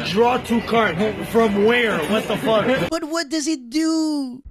Draw 2 cards. From where? What the fuck? But what does it do?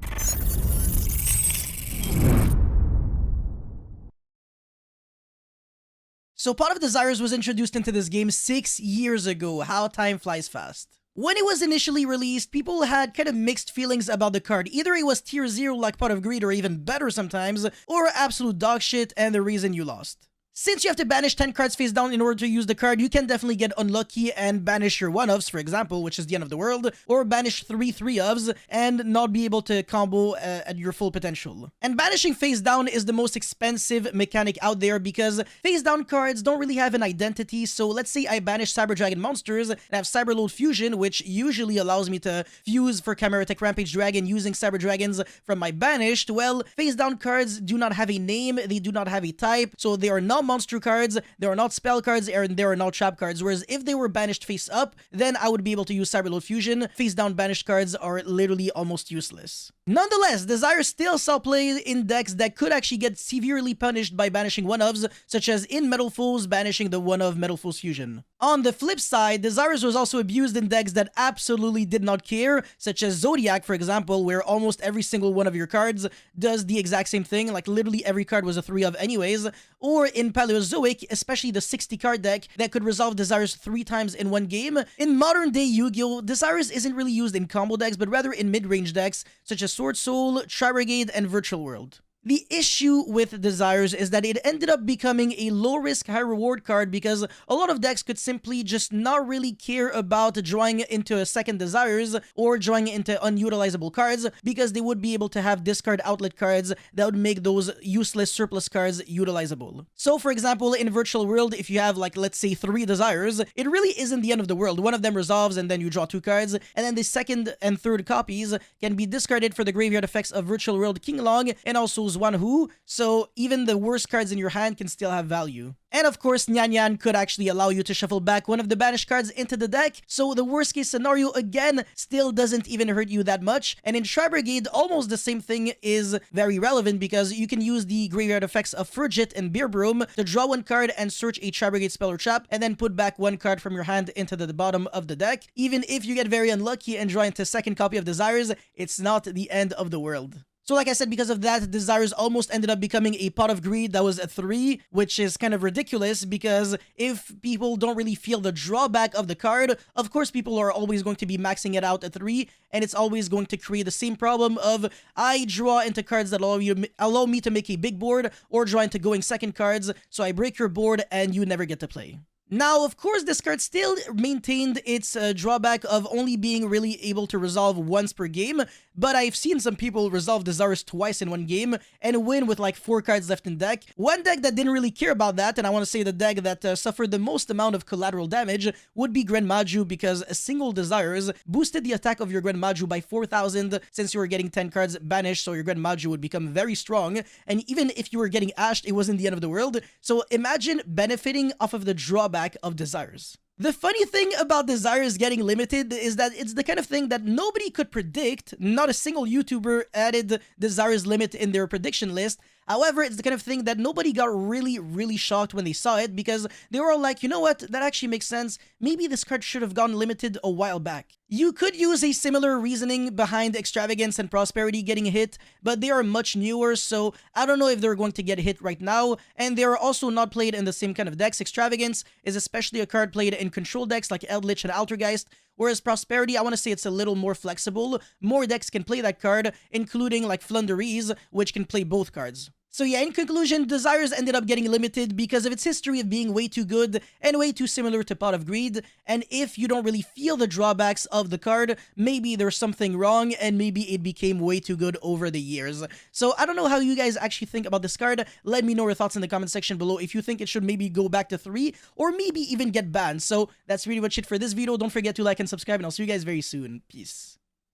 So Pot of Desires was introduced into this game 6 years ago. How time flies fast. When it was initially released, people had kind of mixed feelings about the card. Either it was tier 0 like Pot of Greed or even better sometimes, or absolute dog shit and the reason you lost. Since you have to banish 10 cards face down in order to use the card, you can definitely get unlucky and banish your 1-ofs, for example, which is the end of the world, or banish 3 3-ofs and not be able to combo at your full potential. And banishing face down is the most expensive mechanic out there because face down cards don't really have an identity. So let's say I banish Cyber Dragon monsters and have Cyberload Fusion, which usually allows me to fuse for Chimera Tech Rampage Dragon using Cyber Dragons from my banished. Well, face down cards do not have a name, they do not have a type, so they are not monster cards, they are not spell cards, and they are not trap cards. Whereas if they were banished face up, then I would be able to use Cyberload Fusion. Face down banished cards are literally almost useless. Nonetheless, Desire still saw play in decks that could actually get severely punished by banishing 1-ofs, such as in Metal Foes, banishing the 1-of Metal Foes Fusion. On the flip side, Desires was also abused in decks that absolutely did not care, such as Zodiac, for example, where almost every single one of your cards does the exact same thing, like literally every card was a 3-of anyways, or in Paleozoic, especially the 60 card deck that could resolve Desires 3 times in one game. In modern day Yu-Gi-Oh!, Desires isn't really used in combo decks, but rather in mid-range decks, such as Sword Soul, Tri-Brigade, and Virtual World. The issue with Desires is that it ended up becoming a low-risk, high-reward card because a lot of decks could simply just not really care about drawing into a second Desires or drawing into unutilizable cards because they would be able to have discard outlet cards that would make those useless surplus cards utilizable. So, for example, in Virtual World, if you have, like, let's say 3 Desires, it really isn't the end of the world. One of them resolves and then you draw 2 cards, and then the second and third copies can be discarded for the graveyard effects of Virtual World King Long and also Zwanhu, so even the worst cards in your hand can still have value. And of course, Nyan Nyan could actually allow you to shuffle back one of the banished cards into the deck, so the worst case scenario, again, still doesn't even hurt you that much. And in Tri-Brigade, almost the same thing is very relevant because you can use the graveyard effects of Frigid and Beer Broom to draw 1 card and search a Tri-Brigade spell or trap, and then put back 1 card from your hand into the bottom of the deck. Even if you get very unlucky and draw into a second copy of Desires, it's not the end of the world. So like I said, because of that, Desires almost ended up becoming a Pot of Greed that was a 3, which is kind of ridiculous because if people don't really feel the drawback of the card, of course people are always going to be maxing it out at 3, and it's always going to create the same problem of I draw into cards that allow me to make a big board or draw into going second cards, so I break your board and you never get to play. Now, of course, this card still maintained its drawback of only being really able to resolve once per game, but I've seen some people resolve Desires twice in one game and win with like 4 cards left in deck. One deck that didn't really care about that, and I want to say the deck that suffered the most amount of collateral damage, would be Grand Maju, because a single Desires boosted the attack of your Grand Maju by 4,000 since you were getting 10 cards banished, so your Grand Maju would become very strong, and even if you were getting ashed, it wasn't the end of the world. So imagine benefiting off of the drawback of Desires. The funny thing about Desires getting limited is that it's the kind of thing that nobody could predict. Not a single YouTuber added Desires limit in their prediction list. However, it's the kind of thing that nobody got really shocked when they saw it because they were all like, you know what, that actually makes sense. Maybe this card should have gone limited a while back. You could use a similar reasoning behind Extravagance and Prosperity getting hit, but they are much newer, so I don't know if they're going to get hit right now, and they are also not played in the same kind of decks. Extravagance is especially a card played in control decks like Eldritch and Altergeist, whereas Prosperity, I want to say it's a little more flexible. More decks can play that card, including like Flunderies, which can play both cards. So yeah, in conclusion, Desires ended up getting limited because of its history of being way too good and way too similar to Pot of Greed, and if you don't really feel the drawbacks of the card, maybe there's something wrong and maybe it became way too good over the years. So I don't know how you guys actually think about this card. Let me know your thoughts in the comment section below if you think it should maybe go back to 3 or maybe even get banned. So that's really much it for this video. Don't forget to like and subscribe, and I'll see you guys very soon. Peace.